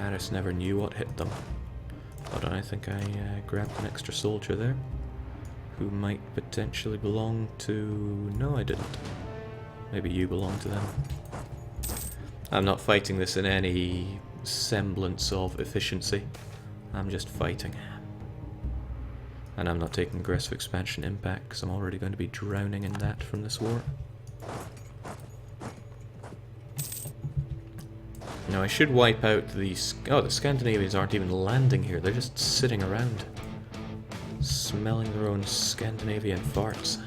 Paris never knew what hit them. But I think I grabbed an extra soldier there, who might potentially belong to... No, I didn't. Maybe you belong to them. I'm not fighting this in any semblance of efficiency. I'm just fighting. And I'm not taking aggressive expansion impact, because I'm already going to be drowning in that from this war. Now I should wipe out these... Oh, the Scandinavians aren't even landing here, they're just sitting around, smelling their own Scandinavian farts.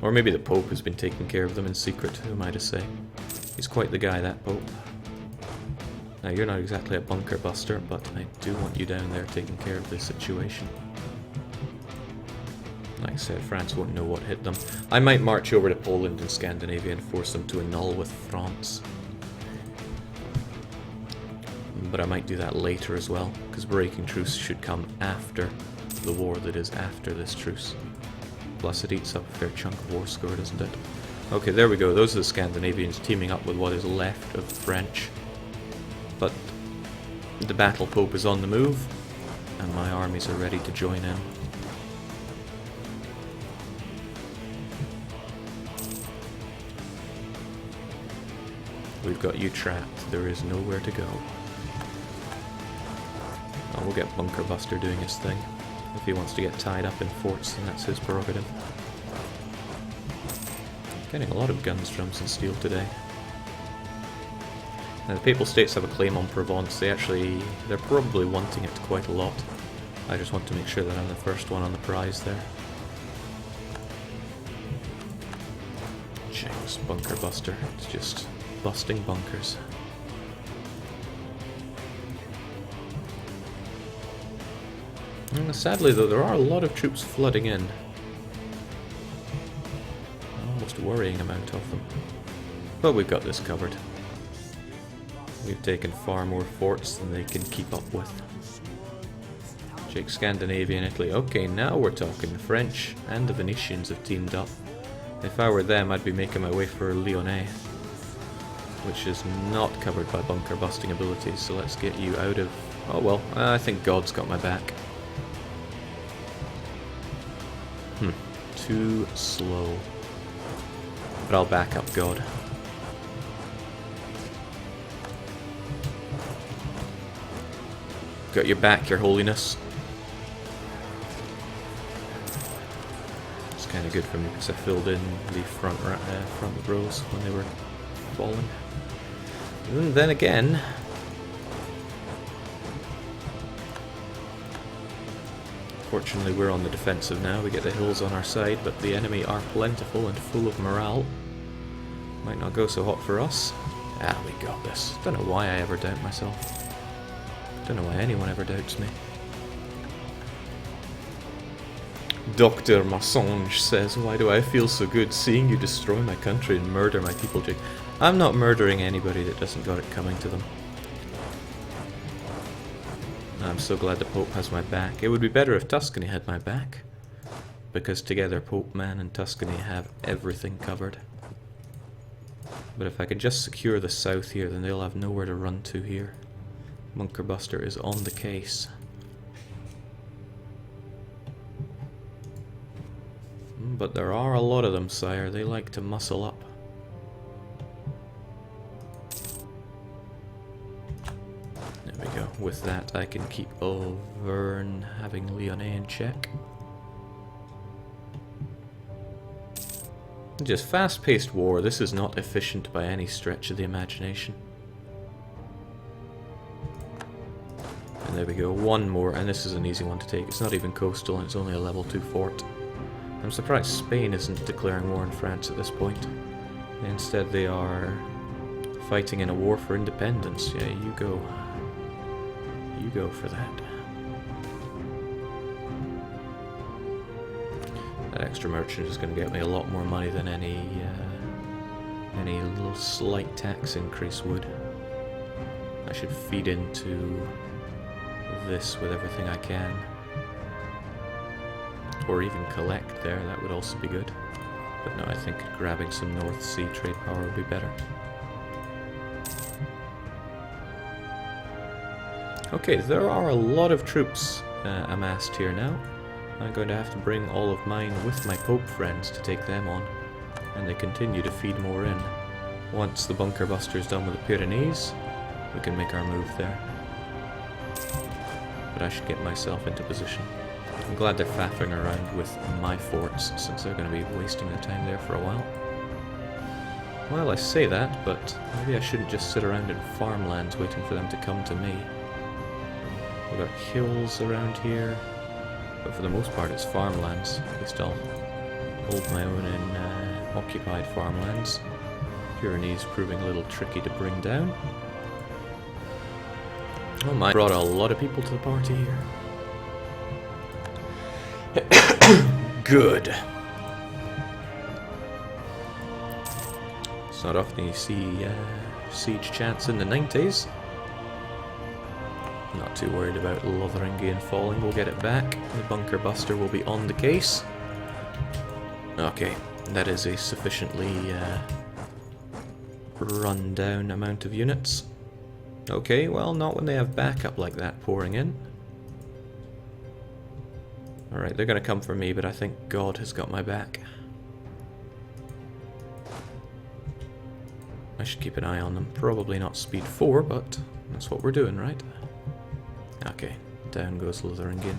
Or maybe the Pope has been taking care of them in secret, who am I to say? He's quite the guy, that Pope. Now you're not exactly a bunker buster, but I do want you down there taking care of this situation. Like I said, France won't know what hit them. I might march over to Poland and Scandinavia and force them to annul with France. But I might do that later as well, because breaking truce should come after the war that is after this truce. Plus it eats up a fair chunk of war score, doesn't it? Okay, there we go. Those are the Scandinavians teaming up with what is left of the French. But the Battle Pope is on the move, and my armies are ready to join in. We've got you trapped. There is nowhere to go. Oh, we'll get Bunker Buster doing his thing. If he wants to get tied up in forts, then that's his prerogative. Getting a lot of guns, drums and steel today. Now the Papal States have a claim on Provence. They're probably wanting it quite a lot. I just want to make sure that I'm the first one on the prize there. James Bunker Buster. It's just busting bunkers. And sadly though, there are a lot of troops flooding in. Almost a worrying amount of them. But we've got this covered. We've taken far more forts than they can keep up with. Jake, Scandinavia and Italy. Okay, now we're talking. The French and the Venetians have teamed up. If I were them, I'd be making my way for Lyonnais, which is not covered by bunker busting abilities, so let's get you out of... Oh well, I think God's got my back. Too slow. But I'll back up God. Got your back, Your Holiness. It's kind of good for me because I filled in the front rows when they were falling. And then again, fortunately we're on the defensive now. We get the hills on our side, but the enemy are plentiful and full of morale. Might not go so hot for us. Ah, we got this. Don't know why I ever doubt myself. Don't know why anyone ever doubts me. Dr. Massange says, why do I feel so good seeing you destroy my country and murder my people, Jake? I'm not murdering anybody that doesn't got it coming to them. I'm so glad the Pope has my back. It would be better if Tuscany had my back, because together Pope Man and Tuscany have everything covered. But if I could just secure the south here, then they'll have nowhere to run to here. Bunker Buster is on the case. But there are a lot of them, sire. They like to muscle up. There we go. With that, I can keep Auvergne having Lyonnais in check. Just fast-paced war. This is not efficient by any stretch of the imagination. And there we go. One more, and this is an easy one to take. It's not even coastal, and it's only a level 2 fort. I'm surprised Spain isn't declaring war on France at this point. Instead, they are fighting in a war for independence. Yeah, you go. You go for that. That extra merchant is going to get me a lot more money than any little slight tax increase would. I should feed into this with everything I can. Or even collect there, that would also be good. But no, I think grabbing some North Sea trade power would be better. Okay, there are a lot of troops amassed here now. I'm going to have to bring all of mine with my Pope friends to take them on. And they continue to feed more in. Once the bunker buster is done with the Pyrenees, we can make our move there. But I should get myself into position. I'm glad they're faffing around with my forts, since they're going to be wasting their time there for a while. Well, I say that, but maybe I shouldn't just sit around in farmlands waiting for them to come to me. We've got hills around here, but for the most part it's farmlands. At least I'll hold my own in occupied farmlands. Pyrenees proving a little tricky to bring down. Oh my, brought a lot of people to the party here. Good. It's not often you see siege chants in the 90s. Not too worried about Lotharingian falling. We'll get it back. The bunker buster will be on the case. Okay, that is a sufficiently run down amount of units. Okay, well, not when they have backup like that pouring in. Alright, they're gonna come for me, but I think God has got my back. I should keep an eye on them. Probably not speed 4, but that's what we're doing, right? Okay, down goes Lotharingian.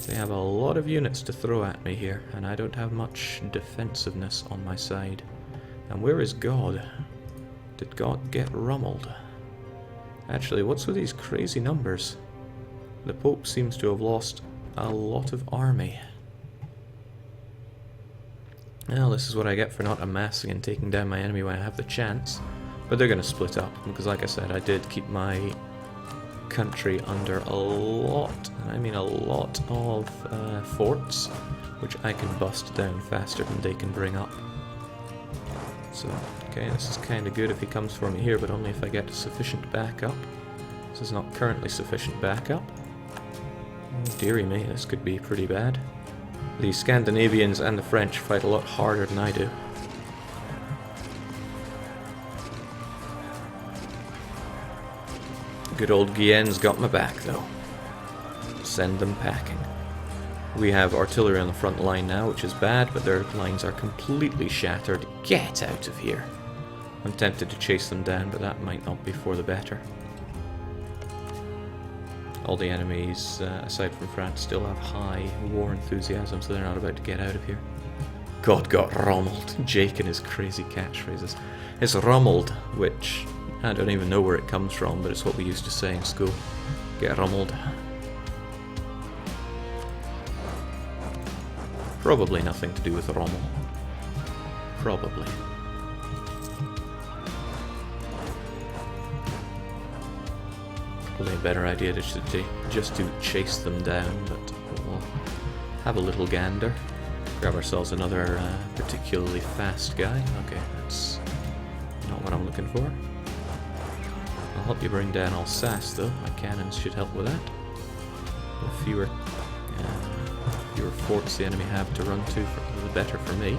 They have a lot of units to throw at me here, and I don't have much defensiveness on my side. And where is God? Did God get rumbled? Actually, what's with these crazy numbers? The Pope seems to have lost a lot of army. Well, this is what I get for not amassing and taking down my enemy when I have the chance. But they're going to split up, because like I said, I did keep my country under a lot, and I mean a lot of forts, which I can bust down faster than they can bring up. So, okay, this is kind of good if he comes for me here, but only if I get sufficient backup. This is not currently sufficient backup. Oh, dearie me, this could be pretty bad. The Scandinavians and the French fight a lot harder than I do. Good old Guienne's got my back, though. Send them packing. We have artillery on the front line now, which is bad, but their lines are completely shattered. Get out of here! I'm tempted to chase them down, but that might not be for the better. All the enemies, aside from France, still have high war enthusiasm, so they're not about to get out of here. God got rummeled. Jake and his crazy catchphrases. It's rummeled, which I don't even know where it comes from, but it's what we used to say in school. Get rummeled. Probably nothing to do with Rommel. Probably. Probably a better idea just to chase them down, but we'll have a little gander. Grab ourselves another particularly fast guy. Okay, that's not what I'm looking for. I'll help you bring down Alsace, though. My cannons should help with that. The fewer forts the enemy have to run to, the better for me.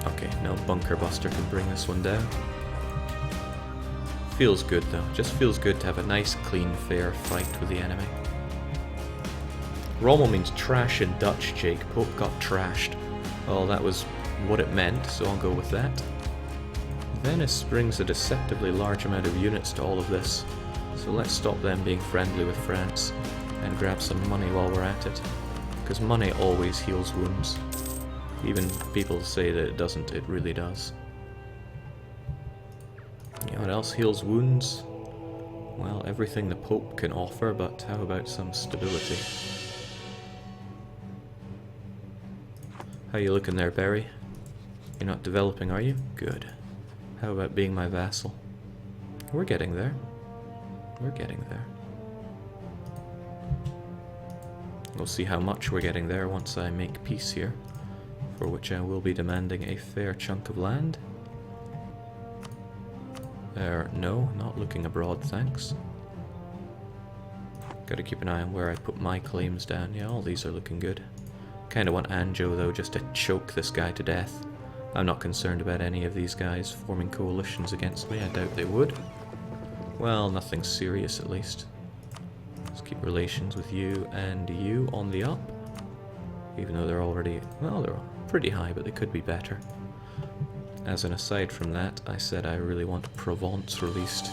Okay, no bunker buster can bring this one down. Feels good, though. Just feels good to have a nice, clean, fair fight with the enemy. Rommel means trash in Dutch, Jake. Pope got trashed. Well, that was what it meant, so I'll go with that. Venice brings a deceptively large amount of units to all of this, so let's stop them being friendly with France and grab some money while we're at it, because money always heals wounds. Even people say that it doesn't, it really does. You know what else heals wounds? Well, everything the Pope can offer, but how about some stability? How you looking there, Barry? You're not developing, are you? Good. How about being my vassal? We're getting there. We're getting there. We'll see how much we're getting there once I make peace here, for which I will be demanding a fair chunk of land. No, not looking abroad, thanks. Gotta keep an eye on where I put my claims down. Yeah, all these are looking good. Kinda want Anjou, though, just to choke this guy to death. I'm not concerned about any of these guys forming coalitions against me. I doubt they would. Well, nothing serious at least. Let's keep relations with you and you on the up. Even though they're already... well, they're pretty high, but they could be better. As an aside from that, I said I really want Provence released.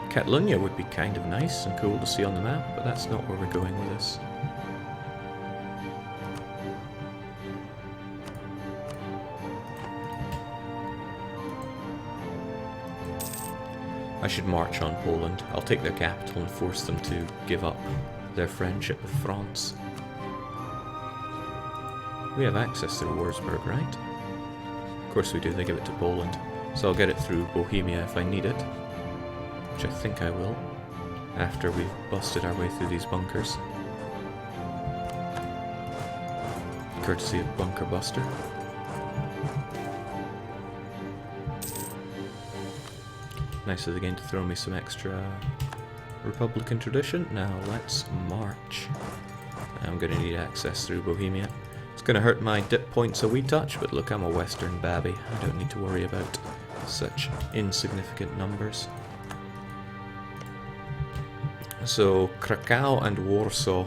Catalonia would be kind of nice and cool to see on the map, but that's not where we're going with this. I should march on Poland. I'll take their capital and force them to give up their friendship with France. We have access through Wurzburg, right? Of course we do, they give it to Poland. So I'll get it through Bohemia if I need it. Which I think I will, after we've busted our way through these bunkers. Courtesy of Bunker Buster. Nice of the game to throw me some extra Republican tradition. Now let's march. I'm going to need access through Bohemia. It's going to hurt my dip points a wee touch, but look, I'm a Western babby. I don't need to worry about such insignificant numbers. So, Krakow and Warsaw.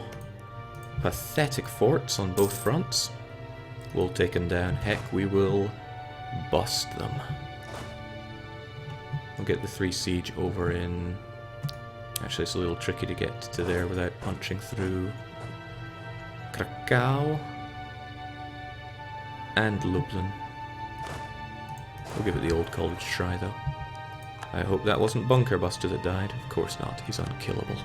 Pathetic forts on both fronts. We'll take them down. Heck, we will bust them. We'll get the 3 siege over in... actually, it's a little tricky to get to there without punching through Krakow and Lublin. We'll give it the old college try, though. I hope that wasn't Bunker Buster that died. Of course not. He's unkillable.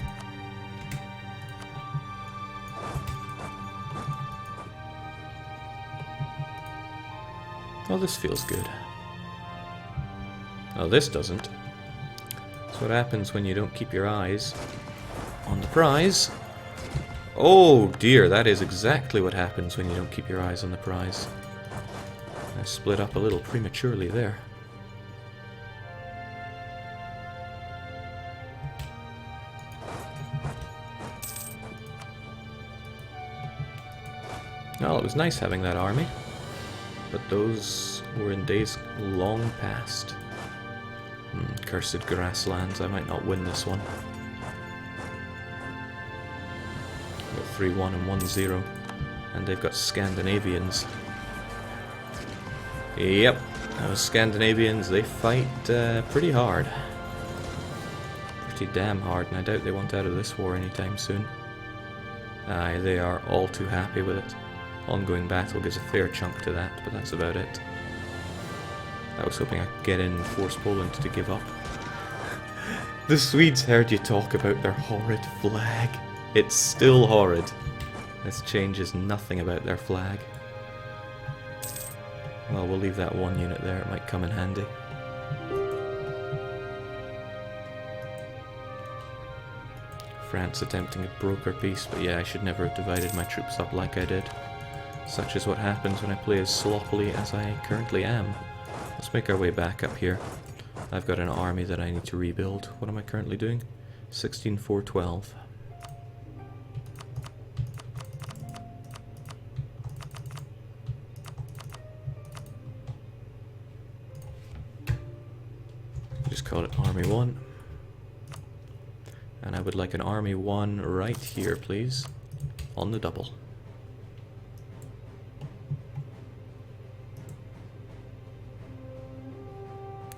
Oh, this feels good. Oh, this doesn't. That's what happens when you don't keep your eyes on the prize. Oh dear, that is exactly what happens when you don't keep your eyes on the prize. I split up a little prematurely there. Well, it was nice having that army, but those were in days long past. Cursed grasslands, I might not win this one. We're 3-1 and 1-0, and they've got Scandinavians. Yep, those Scandinavians, they fight pretty hard. Pretty damn hard, and I doubt they want out of this war anytime soon. Aye, they are all too happy with it. Ongoing battle gives a fair chunk to that, but that's about it. I was hoping I could get in and force Poland to give up. The Swedes heard you talk about their horrid flag. It's still horrid. This changes nothing about their flag. Well, we'll leave that one unit there, it might come in handy. France attempting a broker peace, but yeah, I should never have divided my troops up like I did. Such is what happens when I play as sloppily as I currently am. Let's make our way back up here. I've got an army that I need to rebuild. What am I currently doing? 16,412. Just call it Army 1. And I would like an Army 1 right here, please. On the double.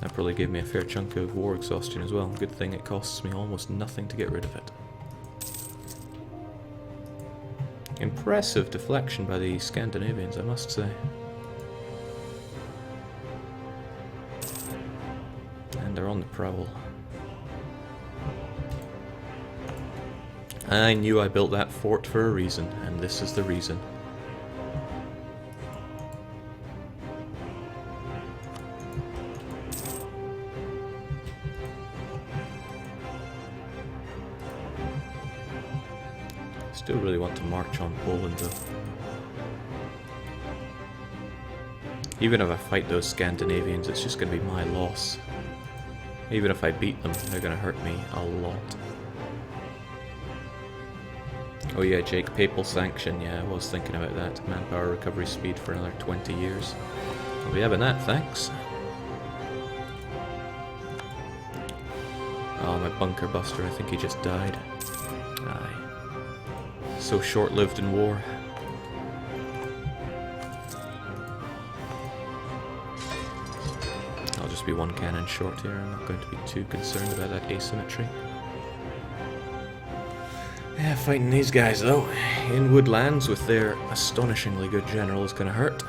That probably gave me a fair chunk of war exhaustion as well. Good thing it costs me almost nothing to get rid of it. Impressive deflection by the Scandinavians, I must say. And they're on the prowl. I knew I built that fort for a reason, and this is the reason. Still really want to march on Poland though. Even if I fight those Scandinavians, it's just going to be my loss. Even if I beat them, they're going to hurt me a lot. Oh yeah, Jake, Papal Sanction, yeah, I was thinking about that. Manpower recovery speed for another 20 years. I'll be having that, thanks. Oh, my bunker buster, I think he just died. Aye. So short-lived in war. I'll just be one cannon short here, I'm not going to be too concerned about that asymmetry. Yeah, fighting these guys though, in Woodlands with their astonishingly good general is going to hurt.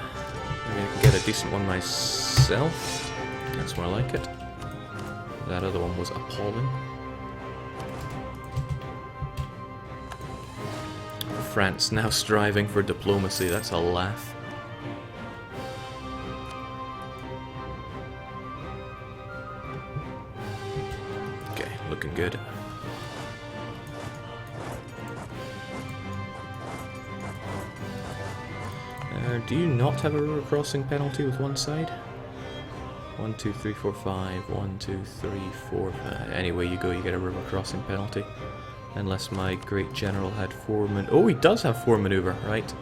Maybe I can get a decent one myself. That's more like it. That other one was appalling. France now striving for diplomacy, that's a laugh. Okay, looking good. Do you not have a river crossing penalty with one side? 1, 2, 3, 4, 5. 1, 2, 3, 4, 5. Anyway you go, you get a river crossing penalty. Unless my great general had 4 Oh, he does have 4 maneuver, right.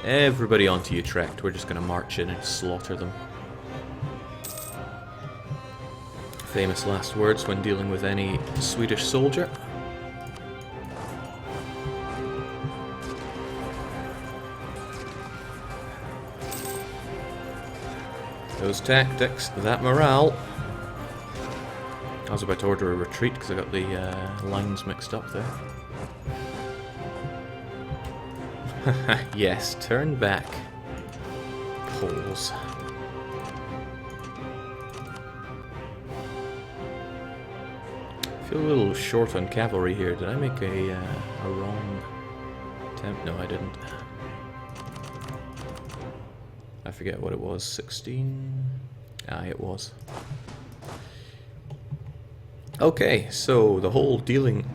Everybody onto Utrecht. We're just going to march in and slaughter them. Famous last words when dealing with any Swedish soldier. Those tactics, that morale. I was about to order a retreat because I got the lines mixed up there. Yes, turn back. Poles. I feel a little short on cavalry here. Did I make a wrong attempt? No, I didn't. I forget what it was, 16? Ah, it was. Okay, so the whole dealing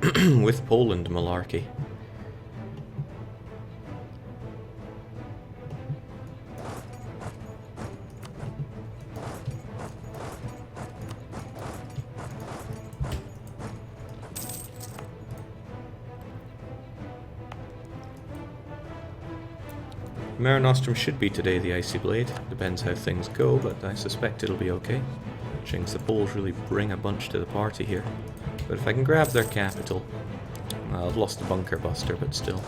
with Poland malarkey. Mare Nostrum should be today the Icy Blade. Depends how things go, but I suspect it'll be okay. Jinx, the Poles really bring a bunch to the party here. But if I can grab their capital... Well, I've lost the bunker buster, but still.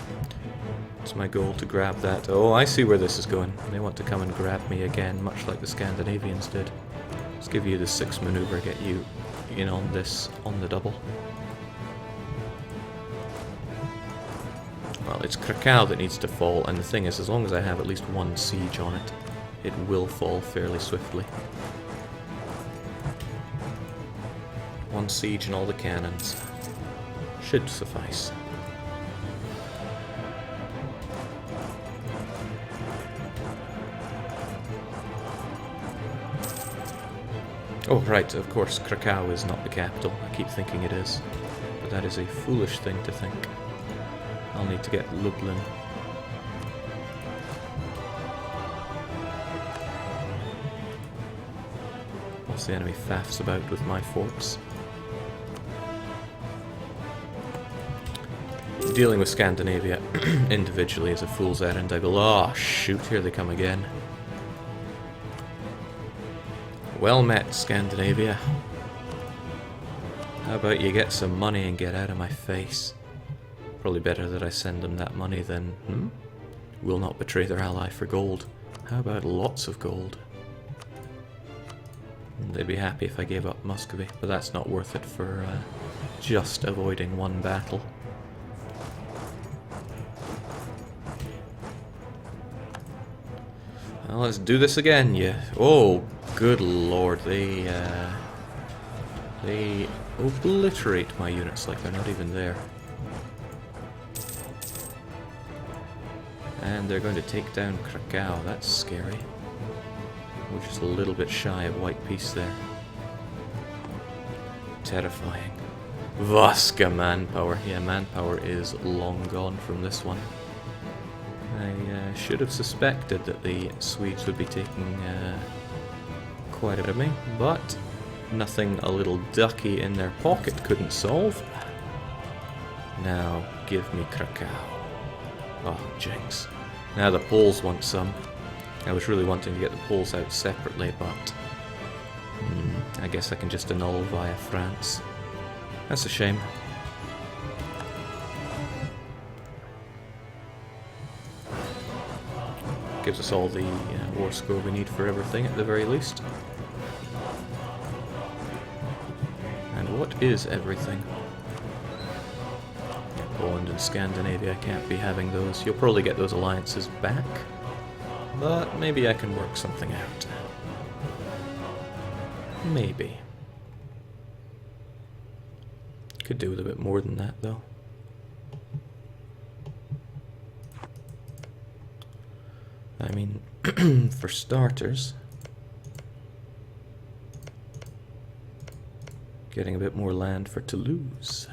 It's my goal to grab that. Oh, I see where this is going. They want to come and grab me again, much like the Scandinavians did. Let's give you the 6 maneuver, get you in on this, on the double. Well, it's Krakow that needs to fall, and the thing is, as long as I have at least 1 siege on it, it will fall fairly swiftly. 1 siege and all the cannons should suffice. Oh, right, of course, Krakow is not the capital. I keep thinking it is, but that is a foolish thing to think. I'll need to get Lublin. What's the enemy faffs about with my forts? Dealing with Scandinavia individually is a fool's errand. I go, oh shoot, here they come again. Well met, Scandinavia. How about you get some money and get out of my face? Probably better that I send them that money than, will not betray their ally for gold. How about lots of gold? They'd be happy if I gave up Muscovy, but that's not worth it for just avoiding 1 battle. Well, let's do this again, yeah. Oh, good lord, they obliterate my units like they're not even there. And they're going to take down Krakow. That's scary. We're just a little bit shy of white peace there. Terrifying. Vaska manpower. Yeah, manpower is long gone from this one. I should have suspected that the Swedes would be taking quite a bit of me, but nothing a little ducky in their pocket couldn't solve. Now, give me Krakow. Oh, jinx. Now the Poles want some. I was really wanting to get the Poles out separately, but I guess I can just annul via France. That's a shame. Gives us all the war score we need for everything at the very least. And what is everything? Poland and Scandinavia, I can't be having those. You'll probably get those alliances back, but maybe I can work something out. Maybe. Could do with a bit more than that, though. I mean, for starters, getting a bit more land for Toulouse.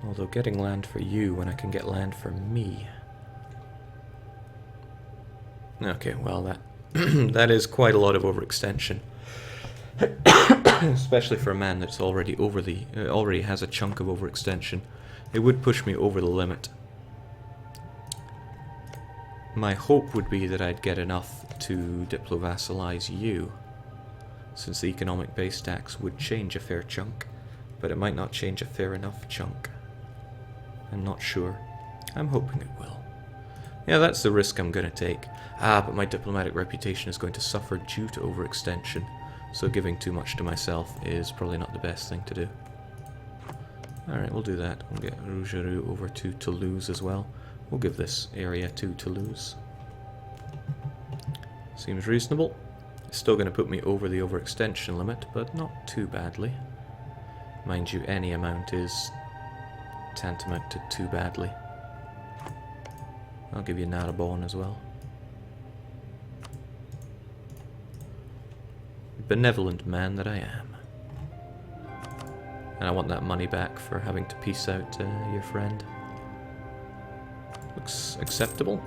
Although getting land for you when I can get land for me. Okay, well that that is quite a lot of overextension. Especially for a man that's already over the already has a chunk of overextension. It would push me over the limit. My hope would be that I'd get enough to diplovassalize you, since the economic base tax would change a fair chunk, but it might not change a fair enough chunk. I'm not sure. I'm hoping it will. Yeah, that's the risk I'm going to take. But my diplomatic reputation is going to suffer due to overextension, so giving too much to myself is probably not the best thing to do. Alright, we'll do that. We'll get Rougerou over to Toulouse as well. We'll give this area to Toulouse. Seems reasonable. It's still going to put me over the overextension limit, but not too badly. Mind you, any amount is tantamount to too badly. I'll give you Narbonne as well. Benevolent man that I am. And I want that money back for having to peace out your friend. Looks acceptable.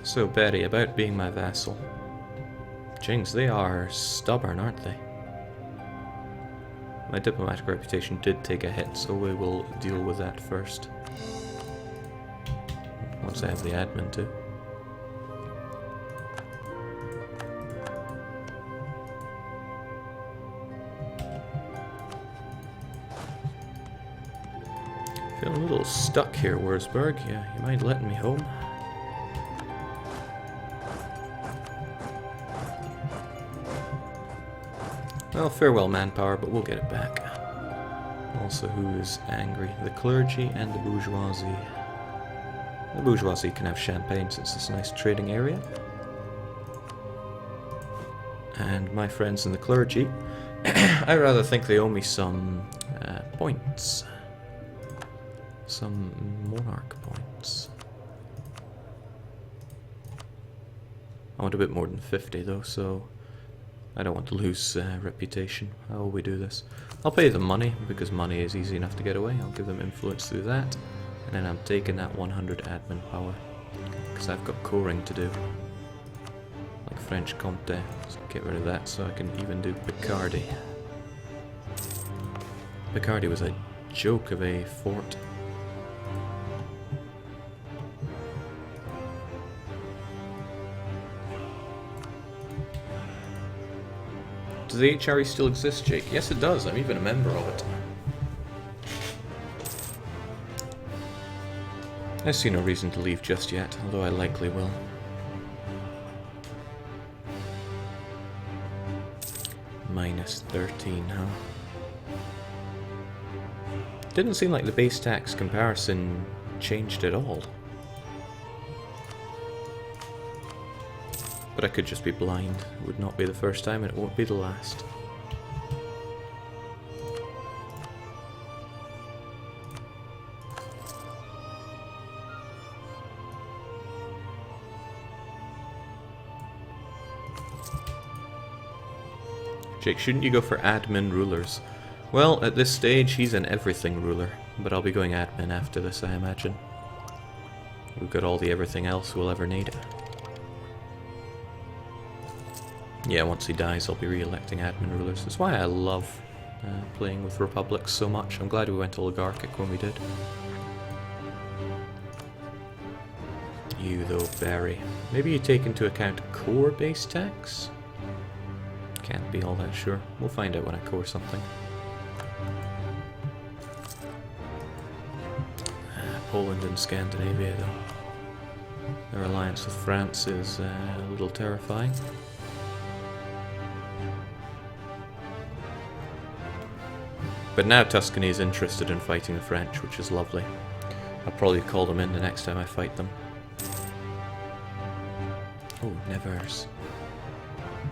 So Berry, about being my vassal. Jinx, they are stubborn, aren't they? My diplomatic reputation did take a hit, so we will deal with that first. Once I have the admin too. Feeling a little stuck here, Wurzburg. Yeah, you mind letting me home? Well, farewell manpower, but we'll get it back. Also, who is angry? The clergy and the bourgeoisie. The bourgeoisie can have champagne since it's a nice trading area. And my friends in the clergy, I rather think they owe me some points. Some monarch points. I want a bit more than 50 though, so I don't want to lose reputation. How will we do this? I'll pay them money, because money is easy enough to get away. I'll give them influence through that, and then I'm taking that 100 admin power, because I've got coring to do. Like French Comte, so get rid of that so I can even do Picardy. Picardy was a joke of a fort. Does the HRE still exist, Jake? Yes, it does. I'm even a member of it. I see no reason to leave just yet, although I likely will. Minus 13, huh? Didn't seem like the base tax comparison changed at all. But I could just be blind. It would not be the first time and it won't be the last. Jake, shouldn't you go for admin rulers? Well, at this stage, he's an everything ruler. But I'll be going admin after this, I imagine. We've got all the everything else we'll ever need. Yeah, once he dies, I'll be re-electing admin rulers. That's why I love playing with republics so much. I'm glad we went oligarchic when we did. You though, Barry. Maybe you take into account core base tax? Can't be all that sure. We'll find out when I core something. Poland and Scandinavia though. Their alliance with France is a little terrifying. But now Tuscany is interested in fighting the French, which is lovely. I'll probably call them in the next time I fight them. Oh, Nevers.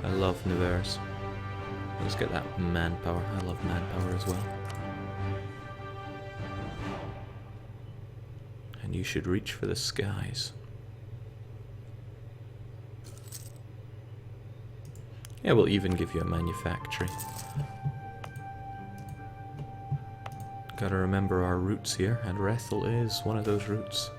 I love Nevers. Let's get that manpower. I love manpower as well. And you should reach for the skies. Yeah, we'll even give you a manufactory. Gotta remember our routes here, and Rethel is one of those routes.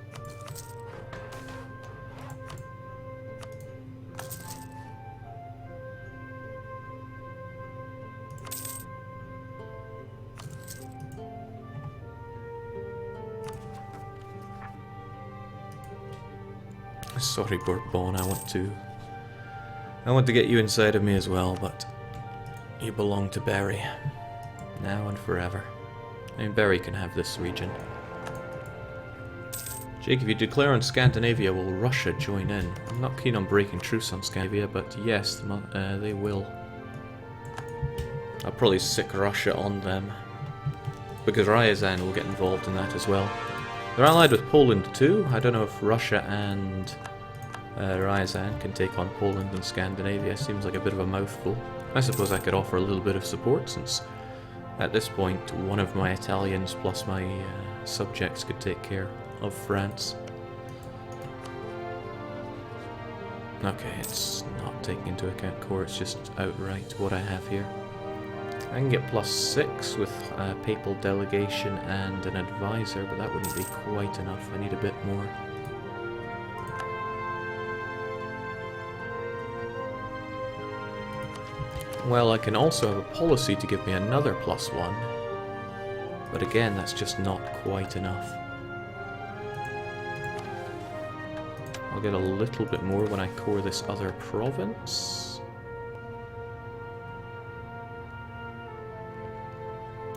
Sorry, Bourbon, I want to get you inside of me as well, but you belong to Barry. Now and forever. I mean, Barry can have this region. Jake, if you declare on Scandinavia, will Russia join in? I'm not keen on breaking truce on Scandinavia, but yes, they will. I'll probably sick Russia on them, because Ryazan will get involved in that as well. They're allied with Poland too. I don't know if Russia and Ryazan can take on Poland and Scandinavia. Seems like a bit of a mouthful. I suppose I could offer a little bit of support, since at this point one of my Italians plus my subjects could take care of France. Okay, it's not taking into account core, it's just outright what I have here. I can get +6 with a papal delegation and an advisor, but that wouldn't be quite enough. I need a bit more. Well, I can also have a policy to give me another +1, but again, that's just not quite enough. I'll get a little bit more when I core this other province.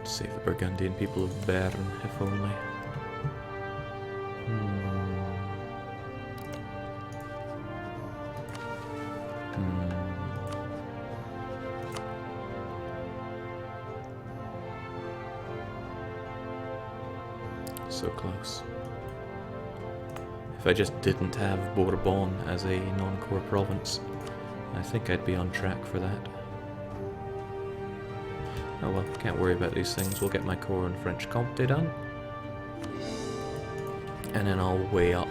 Save the Burgundian people of Bern, if only. So close. If I just didn't have Bourbon as a non-core province, I think I'd be on track for that. Oh well, can't worry about these things. We'll get my core and French Comté done. And then I'll weigh up.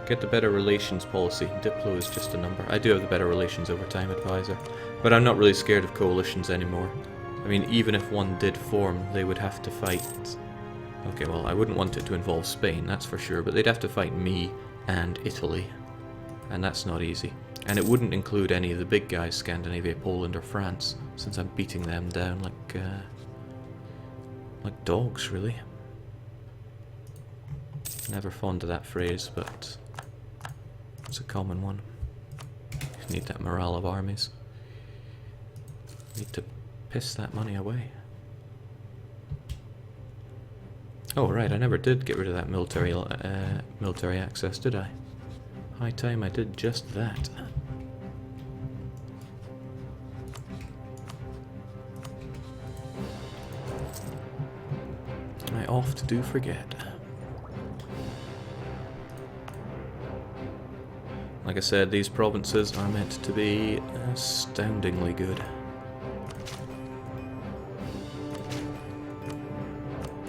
Get the better relations policy. Diplo is just a number. I do have the better relations over time advisor, but I'm not really scared of coalitions anymore. I mean, even if one did form, they would have to fight... Okay, well, I wouldn't want it to involve Spain, that's for sure, but they'd have to fight me and Italy. And that's not easy. And it wouldn't include any of the big guys, Scandinavia, Poland, or France, since I'm beating them down like dogs, really. Never fond of that phrase, but it's a common one. You need that morale of armies. Need to piss that money away. Oh right, I never did get rid of that military access, did I? High time I did just that. I oft do forget. Like I said, these provinces are meant to be astoundingly good.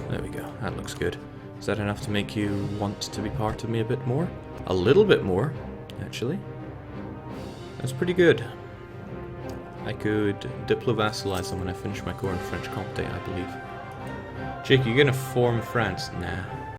There we go, that looks good. Is that enough to make you want to be part of me a bit more? A little bit more, actually. That's pretty good. I could diplo-vassalize them when I finish my core in French Comté, I believe. Jake, you gonna form France? Nah.